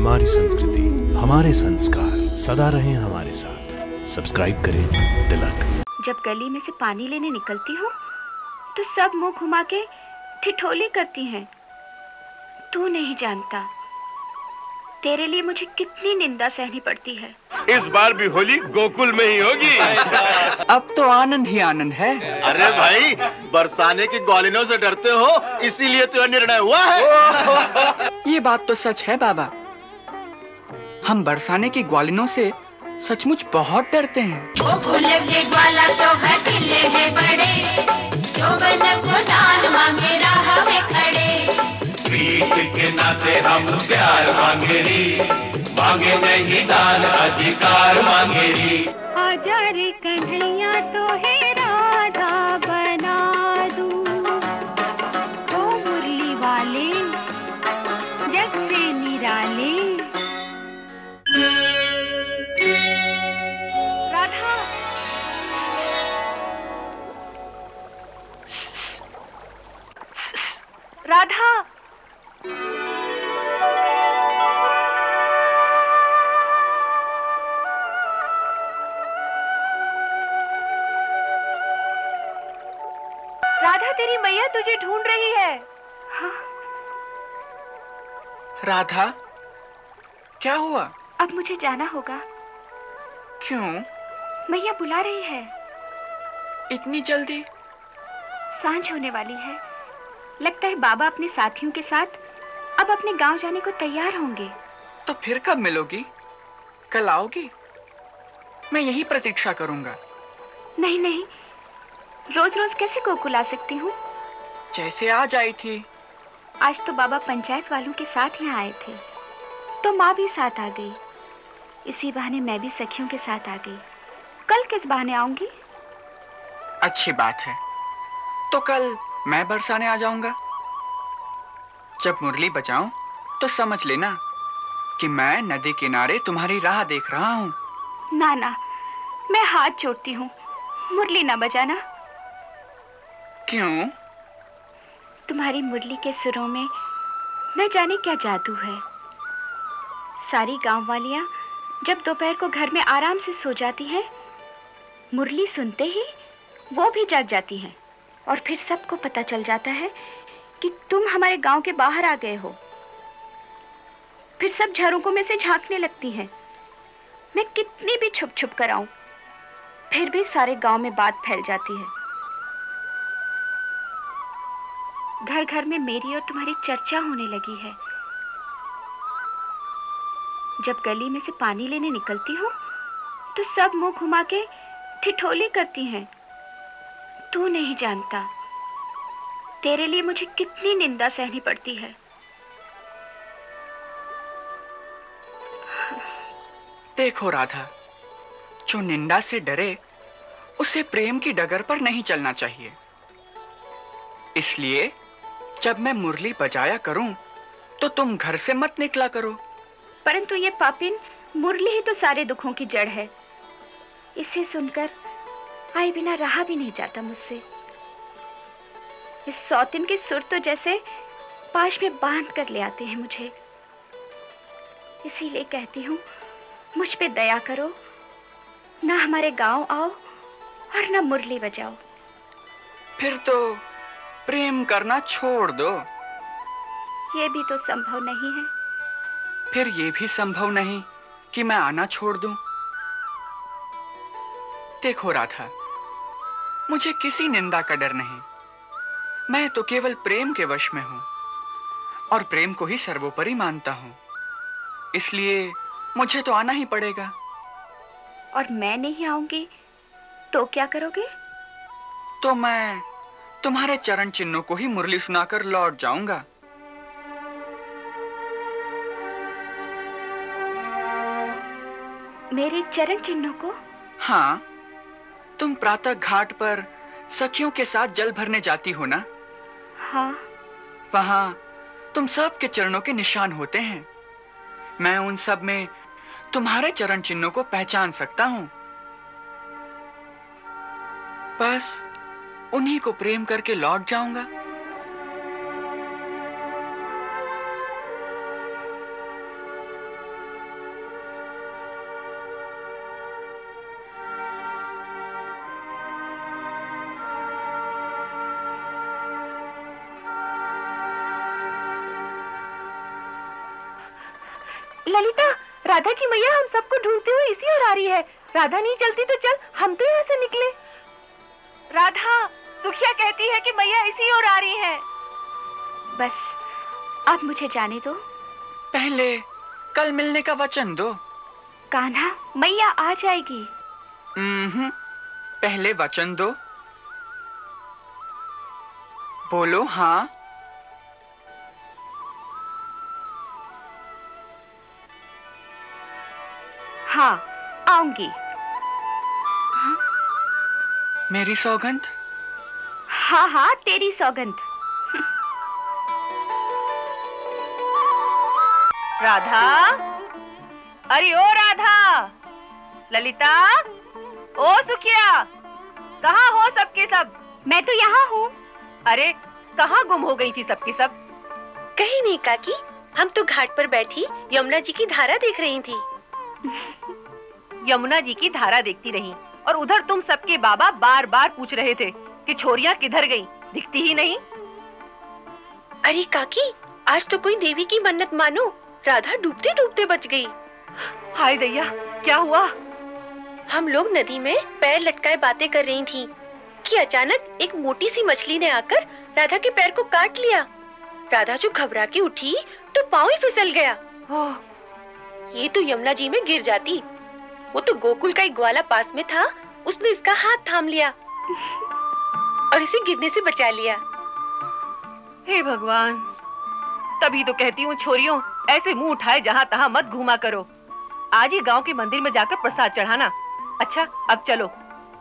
हमारी संस्कृति, हमारे संस्कार सदा रहें हमारे साथ। सब्सक्राइब करें तिलक। जब गली में से पानी लेने निकलती हूँ तो सब मुंह घुमा के ठिठोली करती हैं। तू नहीं जानता तेरे लिए मुझे कितनी निंदा सहनी पड़ती है। इस बार भी होली गोकुल में ही होगी। अब तो आनंद ही आनंद है। अरे भाई, बरसाने की ग्वालिनों से डरते हो, इसीलिए तो यह निर्णय हुआ है। ये बात तो सच है बाबा, हम बरसाने की ग्वालिनों से सचमुच बहुत डरते हैं। गोकुल के ग्वाला तो हठीले हैं बड़े, जो बन को दान मांगे राह में खड़े। प्रीत के नाते हम प्यार मांगे री, मांगे नहीं दान अधिकार मांगे री। आजा रे कन्हैया तो है राधा बना दूं, ओ मुरली वाले जग से निराले। राधा, राधा, राधा तेरी मैया तुझे ढूंढ रही है। हाँ? राधा, क्या हुआ? अब मुझे जाना होगा। क्यों? मैया बुला रही है। इतनी जल्दी? सांझ होने वाली है। लगता है बाबा अपने साथियों के साथ अब अपने गांव जाने को तैयार होंगे। तो फिर कब मिलोगी? कल आओगी? मैं यही प्रतीक्षा करूंगा। नहीं नहीं, रोज रोज कैसे गोकुल आ सकती हूँ? जैसे आज आई थी। आज तो बाबा पंचायत वालों के साथ यहाँ आए थे, तो माँ भी साथ आ गई। इसी बहाने मैं भी सखियों के साथ आ गई। कल किस बहाने आऊंगी? अच्छी बात है, तो कल मैं बरसाने आ जाऊंगा। जब मुरली बजाऊं तो समझ लेना कि मैं नदी किनारे तुम्हारी राह देख रहा हूँ। ना ना, मैं हाथ जोड़ती हूँ, मुरली ना बजाना। क्यों? तुम्हारी मुरली के सुरों में न जाने क्या जादू है। सारी गांव वालियां जब दोपहर को घर में आराम से सो जाती हैं, मुरली सुनते ही वो भी जाग जाती हैं और फिर सबको पता चल जाता है कि तुम हमारे गांव के बाहर आ गए हो। फिर सब झरोकों में से झांकने लगती हैं। मैं कितनी भी छुप छुप कर आऊं, फिर भी सारे गांव में बात फैल जाती है। घर घर में मेरी और तुम्हारी चर्चा होने लगी है। जब गली में से पानी लेने निकलती हूँ तो सब मुंह घुमा के ठिठोली करती हैं। तू नहीं जानता तेरे लिए मुझे कितनी निंदा सहनी पड़ती है। देखो राधा, जो निंदा से डरे उसे प्रेम की डगर पर नहीं चलना चाहिए। इसलिए जब मैं मुरली बजाया करूं तो तुम घर से मत निकला करो। परंतु ये पापिन मुरली ही तो सारे दुखों की जड़ है। इसे सुनकर आए बिना रहा भी नहीं जाता मुझसे। इस सौतिन के सुर तो जैसे पाश में बांध कर ले आते हैं मुझे। इसीलिए कहती हूँ, मुझ पे दया करो, ना हमारे गांव आओ और ना मुरली बजाओ। फिर तो प्रेम करना छोड़ दो। ये भी तो संभव नहीं है। फिर ये भी संभव नहीं कि मैं आना छोड़ दूं। देखो राधा, मुझे किसी निंदा का डर नहीं। मैं तो केवल प्रेम के वश में हूं और प्रेम को ही सर्वोपरि मानता हूं। इसलिए मुझे तो आना ही पड़ेगा। और मैं नहीं आऊंगी तो क्या करोगे? तो मैं तुम्हारे चरण चिन्हों को ही मुरली सुनाकर लौट जाऊंगा। मेरे चरण चिन्हों को? हाँ, तुम प्रातः घाट पर सखियों के साथ जल भरने जाती हो ना? हाँ। वहां तुम सब के चरणों के निशान होते हैं। मैं उन सब में तुम्हारे चरण चिन्हों को पहचान सकता हूं। बस उन्हीं को प्रेम करके लौट जाऊंगा। ललिता, राधा की मैया हम सबको ढूंढते हुए इसी ओर आ रही है। राधा नहीं चलती तो चल हम तो यहाँ से निकले। राधा, सुखिया कहती है कि मैया इसी ओर आ रही है। बस अब मुझे जाने दो। पहले कल मिलने का वचन दो। कान्हा, मैया आ जाएगी। पहले वचन दो। बोलो हाँ। हाँ, आऊंगी। हाँ? मेरी सौगंध? हाँ हाँ, तेरी सौगंध। राधा, अरे ओ राधा, ललिता, ओ सुखिया, कहाँ हो सबके सब? मैं तो यहाँ हूँ। अरे कहाँ गुम हो गई थी सबकी सब? कहीं नहीं काकी, हम तो घाट पर बैठी यमुना जी की धारा देख रही थी। यमुना जी की धारा देखती रही और उधर तुम सबके बाबा बार बार पूछ रहे थे कि छोरियां किधर गईं, दिखती ही नहीं। अरे काकी, आज तो कोई देवी की मन्नत मानो, राधा डूबते डूबते बच गई। हाय दैया, क्या हुआ? हम लोग नदी में पैर लटकाए बातें कर रही थीं कि अचानक एक मोटी सी मछली ने आकर राधा के पैर को काट लिया। राधा जो घबरा के उठी तो पाँव ही फिसल गया। ये तो यमुना जी में गिर जाती। वो तो गोकुल का एक ग्वाला पास में था, उसने इसका हाथ थाम लिया और इसे गिरने से बचा लिया। हे भगवान, तभी तो कहती हूँ छोरियों, ऐसे मुंह उठाए जहाँ तहाँ मत घूमा करो। आज ही गांव के मंदिर में जाकर प्रसाद चढ़ाना। अच्छा अब चलो,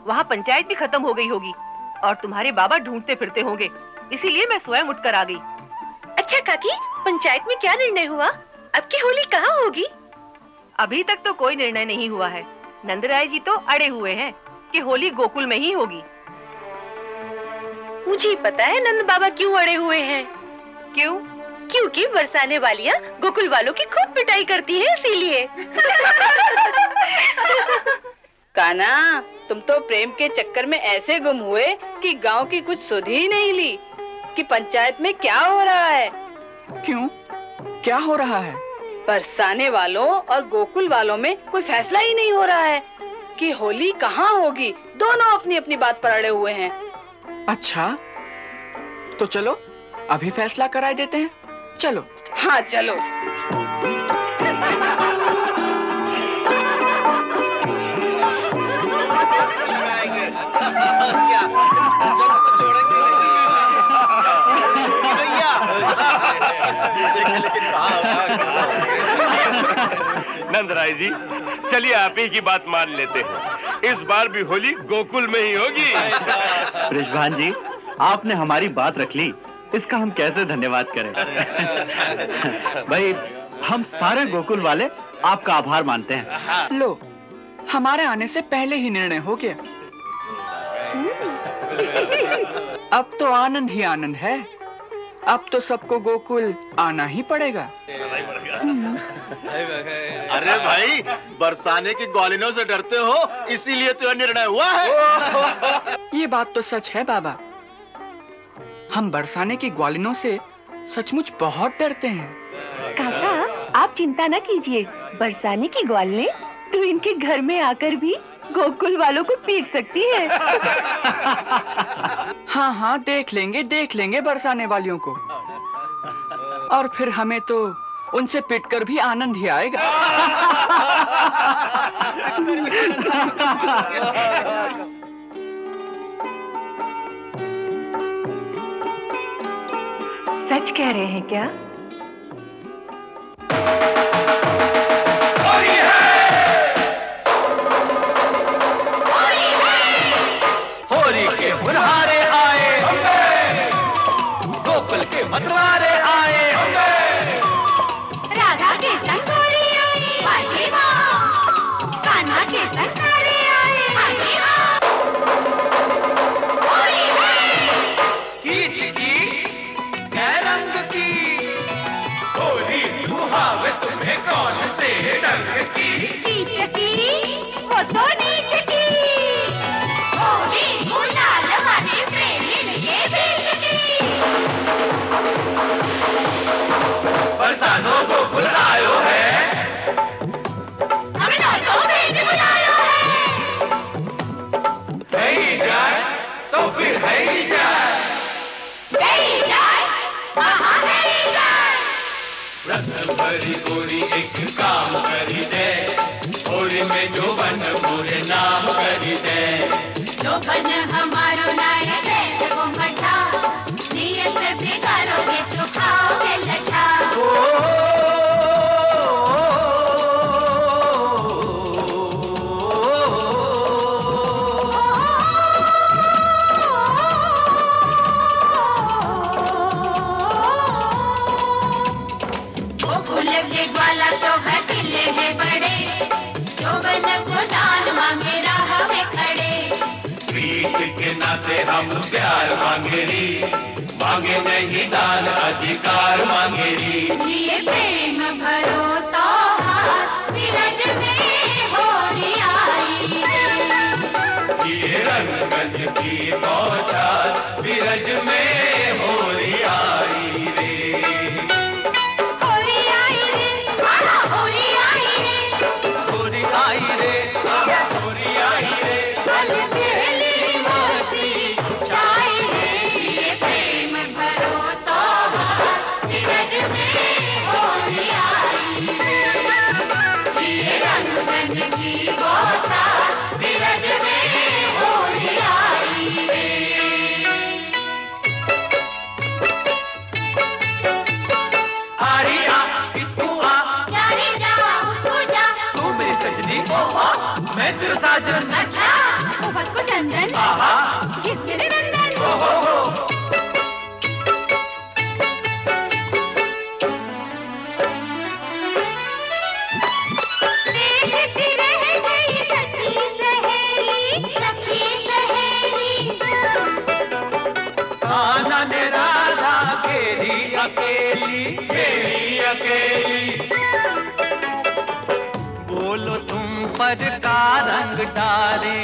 वहाँ पंचायत भी खत्म हो गई होगी और तुम्हारे बाबा ढूंढते फिरते होंगे, इसीलिए मैं स्वयं उठकर आ गई। अच्छा काकी, पंचायत में क्या निर्णय हुआ? अब की होली कहाँ होगी? अभी तक तो कोई निर्णय नहीं हुआ है। नंदराय जी तो अड़े हुए हैं कि होली गोकुल में ही होगी। मुझे पता है नंद बाबा क्यों अड़े हुए हैं। क्यों? क्योंकि बरसाने वालियाँ गोकुल वालों की खूब पिटाई करती है, इसीलिए। कान्हा, तुम तो प्रेम के चक्कर में ऐसे गुम हुए कि गांव की कुछ सुध ही नहीं ली कि पंचायत में क्या हो रहा है। क्यों? क्या हो रहा है? बरसाने वालों और गोकुल वालों में कोई फैसला ही नहीं हो रहा है कि होली कहाँ होगी। दोनों अपनी अपनी बात पर अड़े हुए हैं। अच्छा, तो चलो अभी फैसला कराए देते हैं। चलो। हाँ चलो। नंदराय जी, चलिए आप ही की बात मान लेते हैं। इस बार भी होली गोकुल में ही होगी। बृषभान जी, आपने हमारी बात रख ली, इसका हम कैसे धन्यवाद करें। भाई, हम सारे गोकुल वाले आपका आभार मानते हैं। लो, हमारे आने से पहले ही निर्णय हो गया। अब तो आनंद ही आनंद है। अब तो सबको गोकुल आना ही पड़ेगा। अरे भाई, बरसाने की ग्वालिनों से डरते हो, इसीलिए तो यह निर्णय हुआ है। ये बात तो सच है बाबा। हम बरसाने की ग्वालिनों से सचमुच बहुत डरते हैं। काका, आप चिंता न कीजिए। बरसाने की ग्वालिनें तो इनके घर में आकर भी गोकुल वालों को पीट सकती है। हाँ हाँ, देख लेंगे बरसाने वालियों को। और फिर हमें तो उनसे पिटकर भी आनंद ही आएगा। सच कह रहे हैं क्या? होली के मुनहारे आए, गोकुल के मतवारे आए, राधा के संग छोरी आई, बाजी माँ, कान्हा के संग सारे आए, बाजी माँ। होली है कीच कीच कै रंग की, होली सुहावे तुम्हें कौन से रंग की। कीच की, वो तो नीच की, होली गुलाल हमारे प्रेमी के बीच की। बरसानों को बुलायो है, मांगे नहीं दान अधिकार मांगे री। लिए प्रेम भरो तो हाथ विरज में होली आई रे। ये रंगन की बौछार विरज में होली आई रे। होली आई रे, होली आई रे, होली आई रे, होली आई रे। कल खेली मस्ती छाई रे। लिए प्रेम भरो तो हाथ विरज में होली आई रे। लिए रंगन की बौछार विरज में होली आई रे। आरिया कि तू आ, जारी जा तू जा, तू मेरी सजनी, मैं तेरा साजन। अच्छा सोबत को चंदन, आहा, किस मेरे नंदन। हो। देखती रह गई सखी सहेली, सखी सहेली। कान्हा ने राधा खेली अकेली, खेली अकेली। बोलो तुम पर का रंग डाले,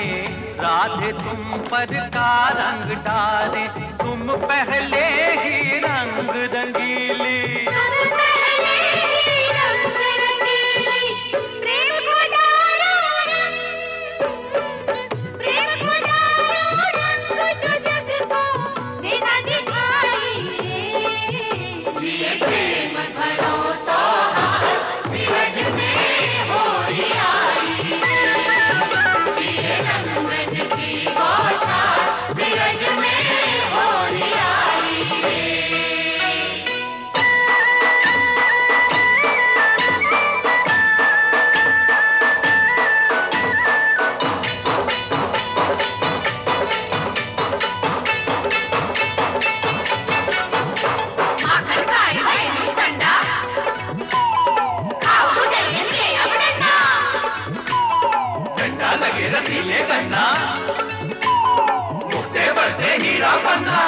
राधे तुम पर का रंग डाले। तुम पहले ही रंग रंगीली। तुम पहले ही रंग रंगीली, प्रेम को डालो रंग, प्रेम को डालो रंग जो जग को देना दिखाई रे। लिए प्रेम भरो तो हाथ विरज में होली आई रे। लिए रंगन की बौछार विरज में होली आई रे। माखन खाए है ठंडा, खाओ जल्दी ले अब डंडा। झंडा लगे रसीले गन्ना, मुक्ते बरसे हीरा पन्ना।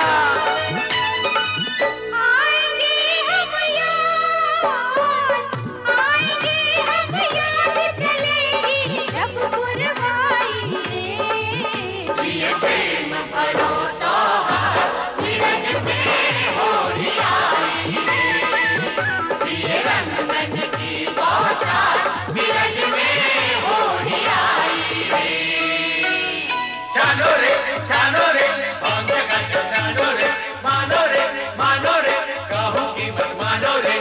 आएंगे हम याद, आएंगे हम याद चलेगी जब पुरवाई रे। लिए प्रेम भरो तो हाथ विरज में होली आई रे। लिए रंगन की बौछार विरज में होली आई रे। छानो रे, भांग गज छानो रे, मानो रे, कहूँ की मत मानो रे।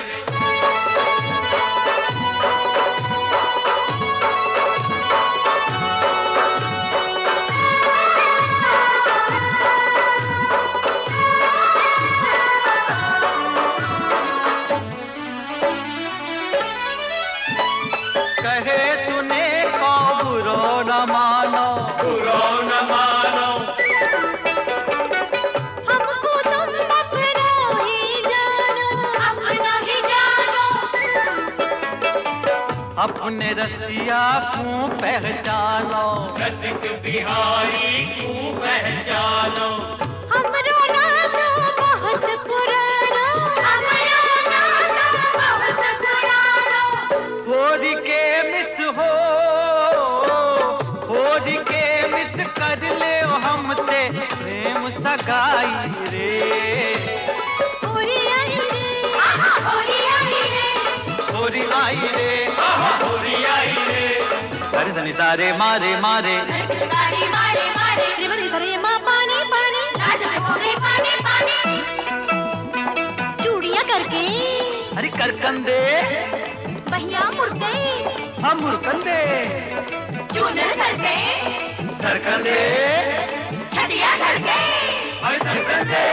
कहे सुने को बुरो न मानो, बुरो न मानो। हमको तुम अपना ही जानो, अपना ही जानो। अपने रसिया को पहचानो, रसिक बिहारी को पहचानो। हमरो नातो बहुत पुरानो, हमरो नातो बहुत पुरानो। होरी के मिस हो, होरी के मिस कर ले हमसे प्रेम सगाई रे। होली आई रे, होली आई रे। होरी आई रे, होरी आई रे। सरे सनी सारे मारे मारे, गाड़ी मारे मारे, रिवर सरे माँ पानी पानी, लाज में हो गई पानी पानी। चूड़ियाँ करके, हरी करकंदे, बहिया मुड़ गई, हम मुरकंदे, चूनर सर गए, सरकंदे, छदिया धड़ गए। हरी सरकंदे।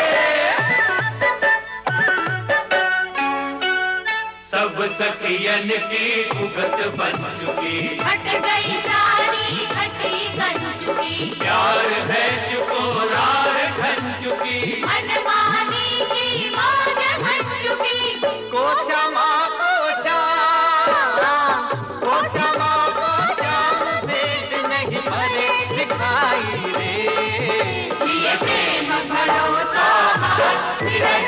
सब सखियन की उगत बन चुकी, हट गई साड़ी खटी कर चुकी। प्यार है चुकोरार घन चुकी। मनमानी की मौज बन चुकी। कोचा माँ कोचा, कोचा माँ कोचा, भेद नहीं भरे दिखाई रे। लिए प्रेम भरो तो हाथ विरज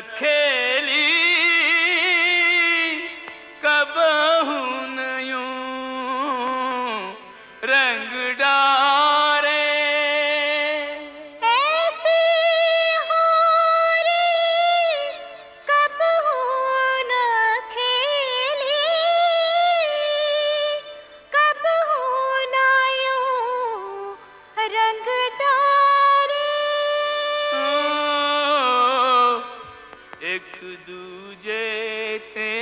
खेली कबहू न यूं रंग डारे। ऐसी होरी कबहू न खेली कबहू न यूं रंग डारे। एक दूजे ते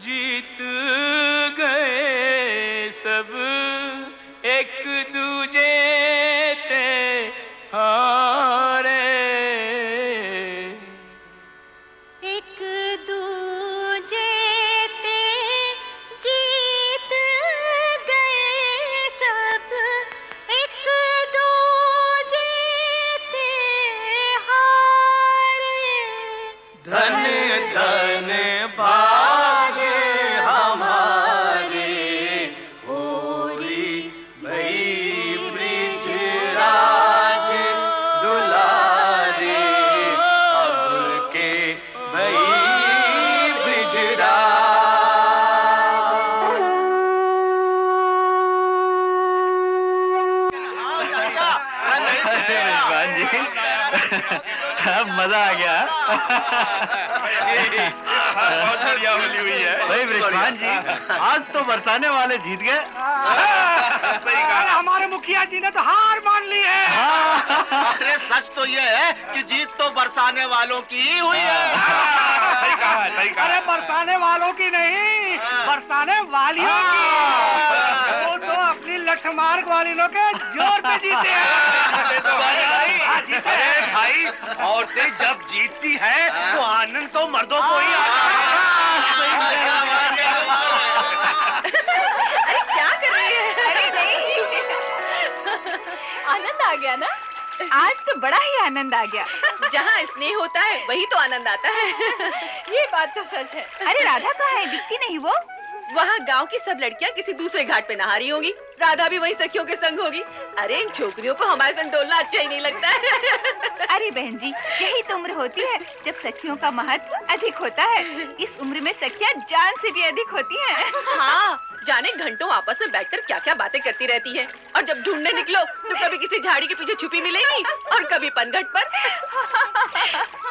जीत गए सब, एक दूजे ते हारे। एक दूजे ते जीत गए सब, एक दूजे ते हारे। धन धन भागे हमारे होरी भई ब्रिज राज दुलारे। अब के भई ब्रिज रिजवान जी, अब मजा आ गया। बहुत बढ़िया होली हुई है भाई रिजवान जी, आज तो बरसाने वाले जीत गए। सही कहा। हमारे मुखिया जी ने तो हार मान ली है। अरे सच तो ये है कि जीत तो बरसाने वालों की ही हुई है। सही कहा, सही कहा। अरे बरसाने वालों की नहीं, बरसाने वालियों की। वो तो अपनी लठमार वालियों के जोर पे जीते हैं। अरे भाई, औरतें जब जीतती हैं तो आनंद तो मर्दों को ही आता है। अरे क्या कर रही है? अरे नहीं, आनंद आ गया ना? आज तो बड़ा ही आनंद आ गया। जहाँ स्नेह होता है वही तो आनंद आता है। ये बात तो सच है। अरे राधा कहाँ है? दिखती नहीं वो। वहाँ गांव की सब लड़कियाँ किसी दूसरे घाट पे नहा रही होंगी। राधा भी वही सखियों के संग होगी। अरे इन छोकरियों को हमारे संग डोलना अच्छा ही नहीं लगता है। अरे बहन जी, यही तो उम्र होती है जब सखियों का महत्व अधिक होता है। इस उम्र में सखियाँ जान से भी अधिक होती हैं। हाँ, जाने घंटों आपस में बैठकर क्या क्या बातें करती रहती हैं। और जब ढूंढने निकलो तो कभी किसी झाड़ी के पीछे छुपी मिलेगी और कभी पनघट पर।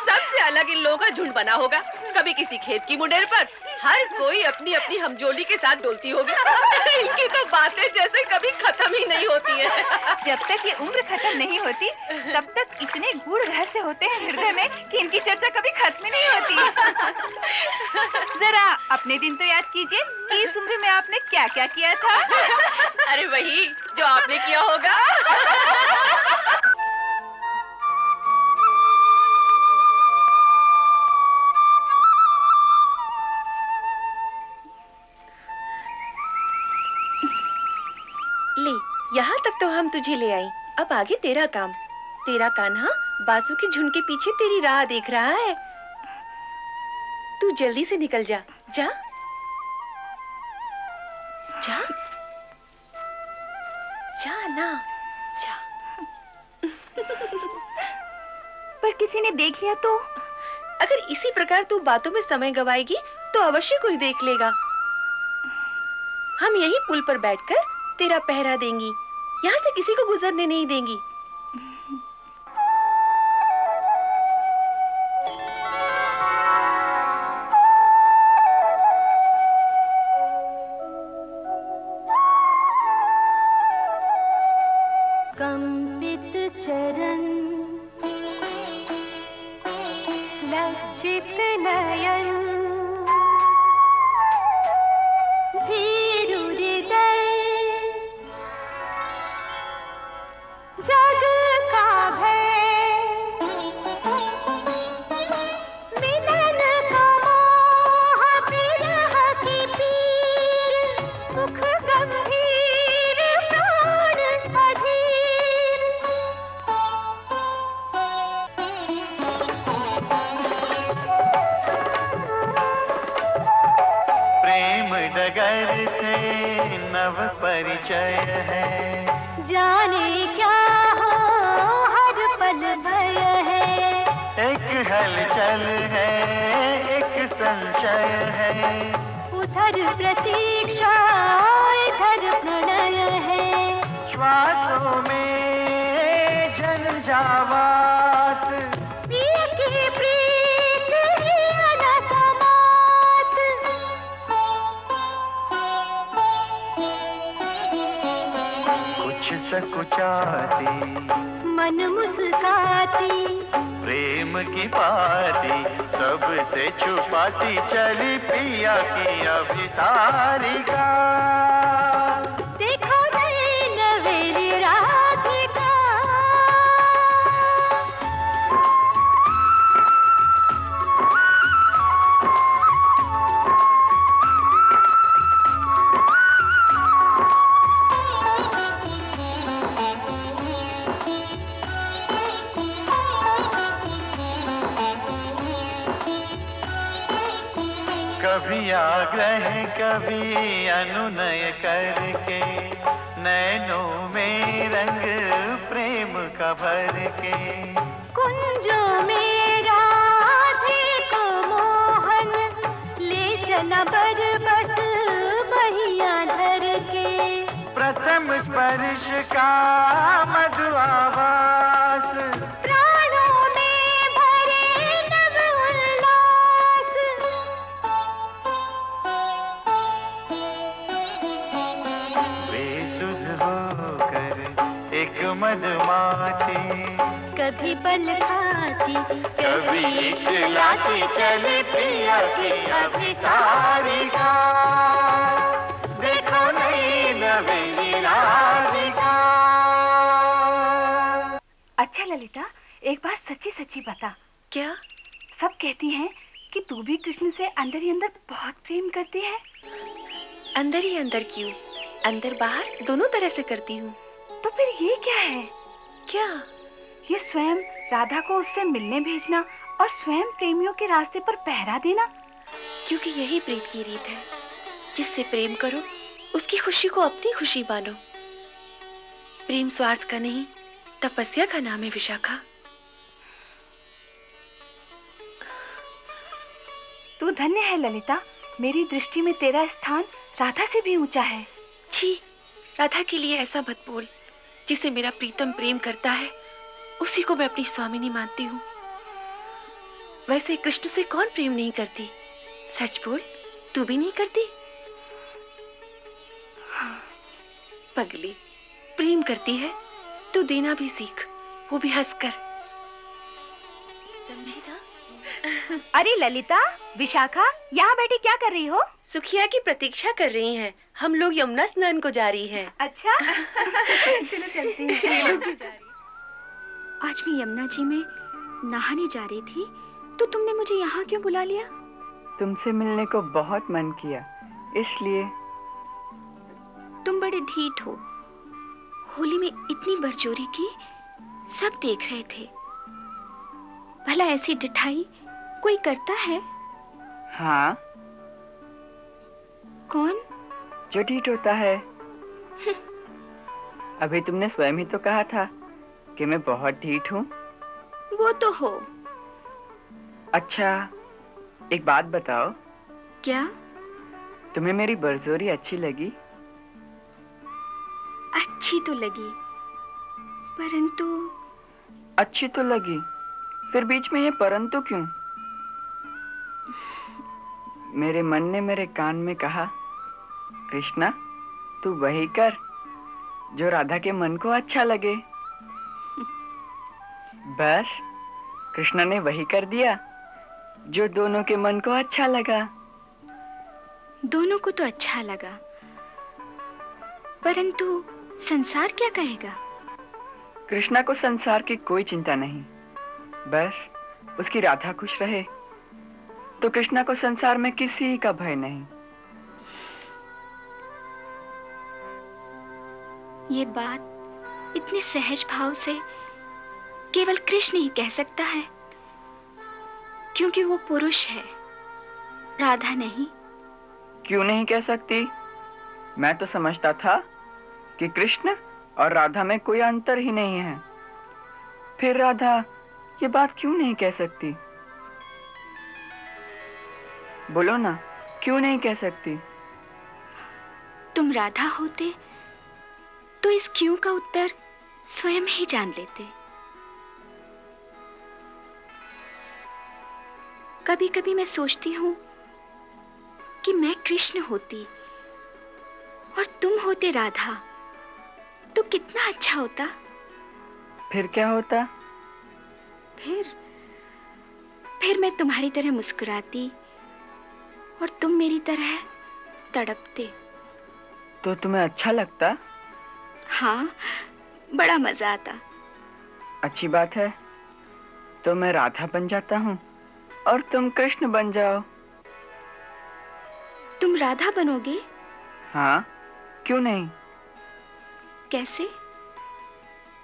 सबसे अलग इन लोगों का झुंड बना होगा, कभी किसी खेत की मुंडेर पर। हर कोई अपनी अपनी हमजोली के साथ डोलती होगी। इनकी तो बातें जैसे कभी खत्म ही नहीं होती है। जब तक ये उम्र खत्म नहीं होती तब तक इतने गूढ़ रहस्य होते हैं हृदय में कि इनकी चर्चा कभी खत्म नहीं होती। जरा अपने दिन तो याद कीजिए कि इस उम्र में आपने क्या क्या किया था। अरे वही जो आपने किया होगा। ले, यहाँ तक तो हम तुझे ले आई। अब आगे तेरा काम। तेरा कान्हा बासु के झुंड के पीछे तेरी राह देख रहा है। तू जल्दी से निकल जा। जा जा जा ना जा। पर किसी ने देख लिया तो? अगर इसी प्रकार तू बातों में समय गवाएगी तो अवश्य कोई देख लेगा। हम यही पुल पर बैठकर तेरा पहरा देंगी। यहाँ से किसी को गुजरने नहीं देंगी। कंपित चरण लज्जित नयन भीरु हृदय जग का भय मिलन का मोह विरह की पीर सुख गंभीर प्राण अधीर। प्रेम डगर से नव परिचय है, जाने क्या हो हर पल भय है। एक हलचल छल है, एक संशय है। उधर प्रतीक्षा इधर प्रणय है, श्वासों में झंझावात, प्रिय की प्रीत ही अनसमात। कुछ सकुचाती मन मुस्काती, प्रेम की बाती सबसे छुपाती चली पिया की अभिसारिका। देखो नई नवेली राधिका। कभी आग्रह कभी अनुनय करके, नैनों में रंग प्रेम का भर के। कुंजों में राधिका मोहन, ले चला बरबस बहिया धर के। प्रथम स्पर्श का मधु आवास, प्राणों में भरे नव उल्लास। बेसुध होकर एक मधुमाती, कभी पल खाती कभी इकलाती चली पिया की अभिसारिका। देखो नई नवेली राधिका। अच्छा ललिता, एक बात सच्ची सच्ची बता। क्या? सब कहती हैं कि तू भी कृष्ण से अंदर ही अंदर बहुत प्रेम करती है। अंदर ही अंदर क्यों? अंदर बाहर दोनों तरह से करती हूँ। तो फिर ये क्या है? क्या? ये स्वयं राधा को उससे मिलने भेजना और स्वयं प्रेमियों के रास्ते पर पहरा देना। क्योंकि यही प्रीत की रीत है। जिससे प्रेम करो उसकी खुशी को अपनी खुशी मानो। प्रेम स्वार्थ का नहीं, तपस्या का नाम है विशाखा। तू धन्य है ललिता। मेरी दृष्टि में तेरा स्थान राधा से भी ऊंचा है। छी, राधा के लिए ऐसा मत बोल। जिसे मेरा प्रीतम प्रेम करता है उसी को मैं अपनी स्वामिनी मानती हूँ। वैसे कृष्ण से कौन प्रेम नहीं करती? सच बोल, तू भी नहीं करती? हाँ, पगली, प्रेम करती है तो देना भी सीख, वो भी हंसकर। समझी ना? अरे ललिता, विशाखा यहाँ बैठी क्या कर रही हो? सुखिया की प्रतीक्षा कर रही हैं। हम लोग यमुना स्नान को जा रही हैं। अच्छा चलो चलते हैं। आज मैं यमुना जी में नहाने जा रही थी, तो तुमने मुझे यहाँ क्यों बुला लिया? तुमसे मिलने को बहुत मन किया, इसलिए। तुम बड़े ढीठ हो। होली में इतनी बरजोरी की, सब देख रहे थे। भला ऐसी ढिठाई कोई करता है? हाँ। कौन? जो ढीठ होता है। अभी तुमने स्वयं ही तो कहा था कि मैं बहुत ढीठ हूँ। वो तो हो। अच्छा, एक बात बताओ। क्या? तुम्हें मेरी बरजोरी अच्छी लगी? अच्छी तो लगी, परंतु। अच्छी तो लगी, फिर बीच में ये परंतु क्यों? मेरे मन ने मेरे कान में कहा, कृष्णा, तू वही कर जो राधा के मन को अच्छा लगे। बस कृष्णा ने वही कर दिया जो दोनों के मन को अच्छा लगा। दोनों को तो अच्छा लगा, परंतु संसार क्या कहेगा? कृष्णा को संसार की कोई चिंता नहीं, बस उसकी राधा खुश रहे तो कृष्णा को संसार में किसी का भय नहीं। ये बात इतने सहज भाव से केवल कृष्ण ही कह सकता है, क्योंकि वो पुरुष है, राधा नहीं। क्यों नहीं कह सकती? मैं तो समझता था कि कृष्ण और राधा में कोई अंतर ही नहीं है। फिर राधा ये बात क्यों नहीं कह सकती? बोलो ना, क्यों नहीं कह सकती? तुम राधा होते तो इस क्यों का उत्तर स्वयं ही जान लेते। कभी कभी मैं सोचती हूँ कि मैं कृष्ण होती और तुम होते राधा तो कितना अच्छा होता। फिर क्या होता? फिर मैं तुम्हारी तरह मुस्कुराती और तुम मेरी तरह तड़पते। तो तुम्हें अच्छा लगता? हाँ, बड़ा मजा आता। अच्छी बात है, तो मैं राधा बन जाता हूँ और तुम कृष्ण बन जाओ। तुम राधा बनोगे? हाँ, क्यों नहीं? कैसे?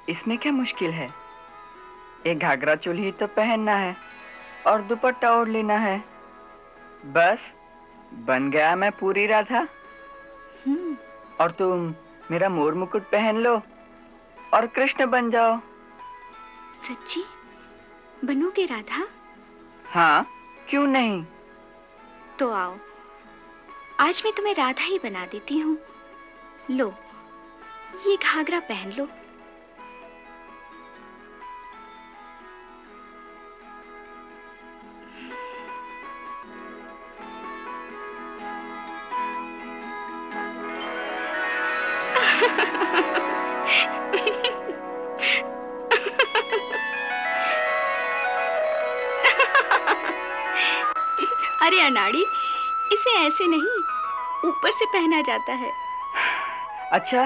इसमें क्या मुश्किल है? एक घाघरा चोली तो पहनना है और दुपट्टा ओढ़ लेना है, बस बन गया मैं पूरी राधा। और तुम मेरा मोर मुकुट पहन लो और कृष्ण बन जाओ। सच्ची बनोगे राधा? हाँ, क्यों नहीं? तो आओ, आज मैं तुम्हें राधा ही बना देती हूँ। लो, ये घाघरा पहन लो। अरे अनाड़ी, इसे ऐसे नहीं, ऊपर से पहना जाता है। अच्छा,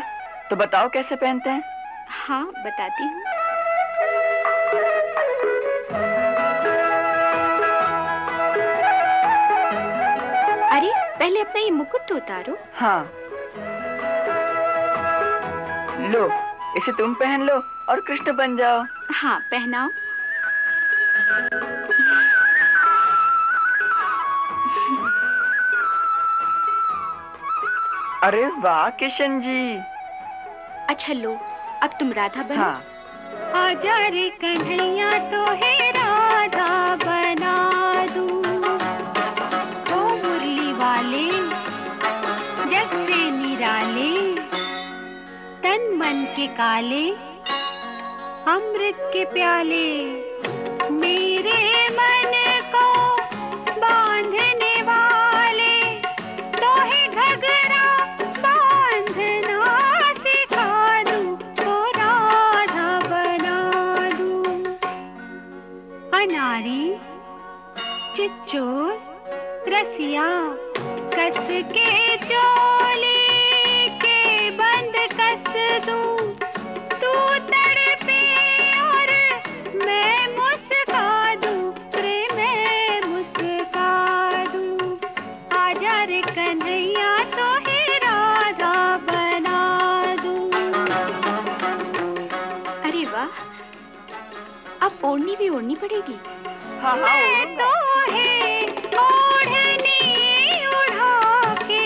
तो बताओ कैसे पहनते हैं? हाँ, बताती हूँ। अरे पहले अपना ये मुकुट तो उतारो। हाँ, लो, इसे तुम पहन लो और कृष्ण बन जाओ। हाँ, पहनाओ। अरे वाह किशन जी। अच्छा लो, अब तुम राधा बनो। हाँ। आजा रे कन्हैया तो है राधा बना दूं, ओ मुरली वाले जग से निराले, तन मन के काले अमृत के प्याले, मेरे मन को बांधने वाले तो है घगरा बांधना सिखा दूं, तो राधा बना दूं। अनारी चिच्चोर रसिया कस के चोली के बंद कस दूं, तू तड़पे और मैं मुस्का दूं, रे मैं मुस्का दूं। आजा रे कन्हैया तो है राधा बना दूं। अरे वाह, अब ओढ़नी भी ओढ़नी पड़ेगी। हाँ, मैं तो है ओढ़नी उड़ा के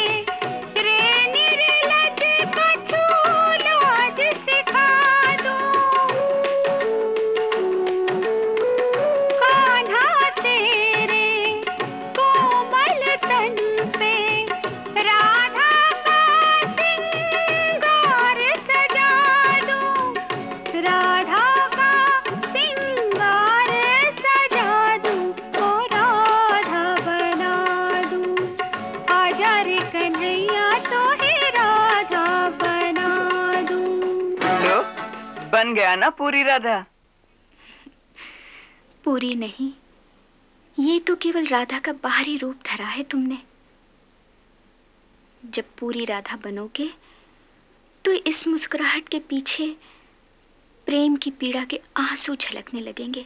रे निर्लज कछु लाज सिखा दूं, कान्हा तेरे कोमल तन पे राधा का सिंगार सजा दूं, राधा का सिंगार सजा दूं, ओ राधा बना दूं। आजा रे कन्हैया तो है राधा बना दूं। लो, बन गया ना पूरी राधा। पूरी नहीं, ये तो केवल राधा का बाहरी रूप धरा है तुमने। जब पूरी राधा बनोगे तो इस मुस्कुराहट के पीछे प्रेम की पीड़ा के आंसू झलकने लगेंगे।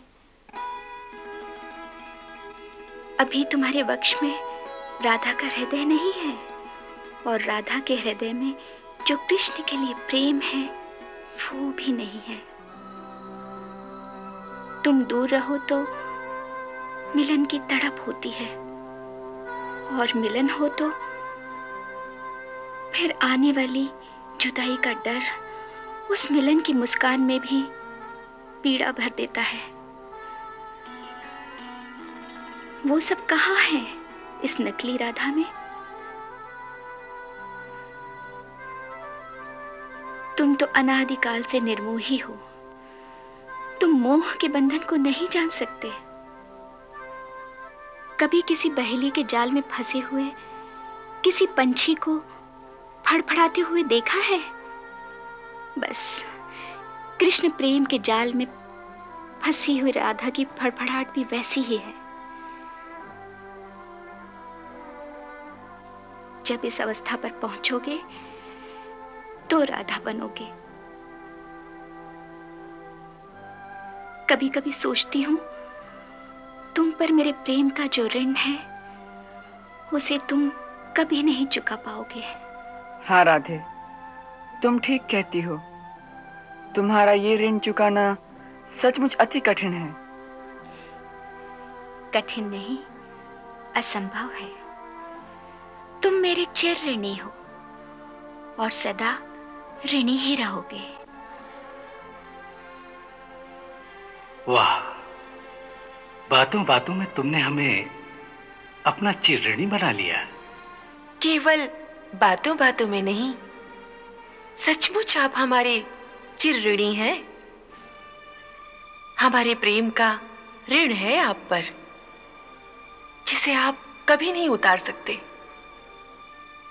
अभी तुम्हारे वक्ष में राधा का हृदय नहीं है, और राधा के हृदय में जो कृष्ण के लिए प्रेम है वो भी नहीं है। तुम दूर रहो तो मिलन की तड़प होती है, और मिलन हो तो फिर आने वाली जुदाई का डर उस मिलन की मुस्कान में भी पीड़ा भर देता है। वो सब कहाँ है इस नकली राधा में? तुम तो अनादिकाल से निर्मोही हो। तुम मोह के बंधन को नहीं जान सकते। कभी किसी बहेली के जाल में फंसे हुए किसी पंछी को फड़फड़ाते हुए देखा है? बस कृष्ण प्रेम के जाल में फंसी हुई राधा की फड़फड़ाहट भी वैसी ही है। जब इस अवस्था पर पहुंचोगे तो राधा बनोगे। कभी कभी सोचती हूं तुम पर मेरे प्रेम का जो ऋण है उसे तुम कभी नहीं चुका पाओगे। हाँ राधे, तुम ठीक कहती हो। तुम्हारा ये ऋण चुकाना सचमुच अति कठिन है। कठिन नहीं, असंभव है। तुम मेरे चिर ऋणी हो और सदा ऋणी ही रहोगे। वाह, बातों बातों में तुमने हमें अपना चिर ऋणी बना लिया। केवल बातों बातों में नहीं, सचमुच आप हमारे चिर ऋणी हैं। हमारे प्रेम का ऋण है आप पर, जिसे आप कभी नहीं उतार सकते।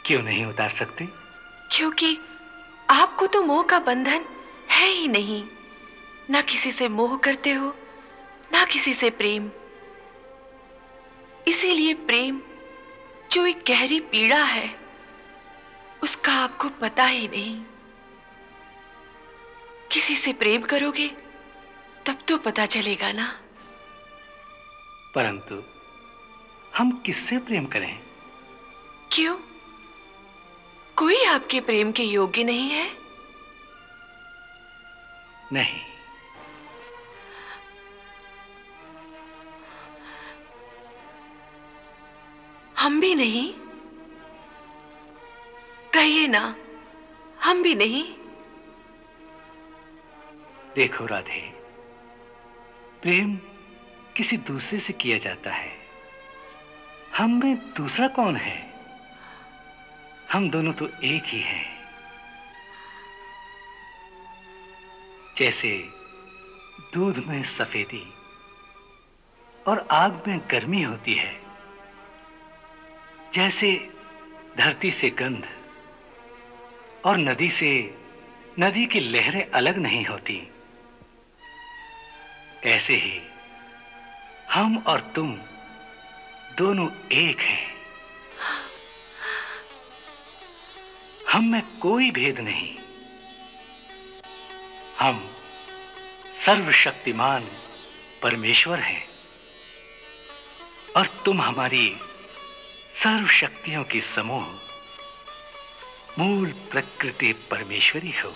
क्यों नहीं उतार सकते? क्योंकि आपको तो मोह का बंधन है ही नहीं। ना किसी से मोह करते हो, ना किसी से प्रेम। इसीलिए प्रेम जो एक गहरी पीड़ा है, उसका आपको पता ही नहीं। किसी से प्रेम करोगे तब तो पता चलेगा ना। परंतु हम किससे प्रेम करें? क्यों? कोई आपके प्रेम के योग्य नहीं है? नहीं। हम भी नहीं? कहिए ना, हम भी नहीं। देखो राधे, प्रेम किसी दूसरे से किया जाता है। हम में दूसरा कौन है? हम दोनों तो एक ही हैं। जैसे दूध में सफेदी और आग में गर्मी होती है, जैसे धरती से गंध और नदी से नदी की लहरें अलग नहीं होती, ऐसे ही हम और तुम दोनों एक हैं। हम में कोई भेद नहीं। हम सर्वशक्तिमान परमेश्वर हैं और तुम हमारी सर्व शक्तियों की समूह मूल प्रकृति परमेश्वरी हो।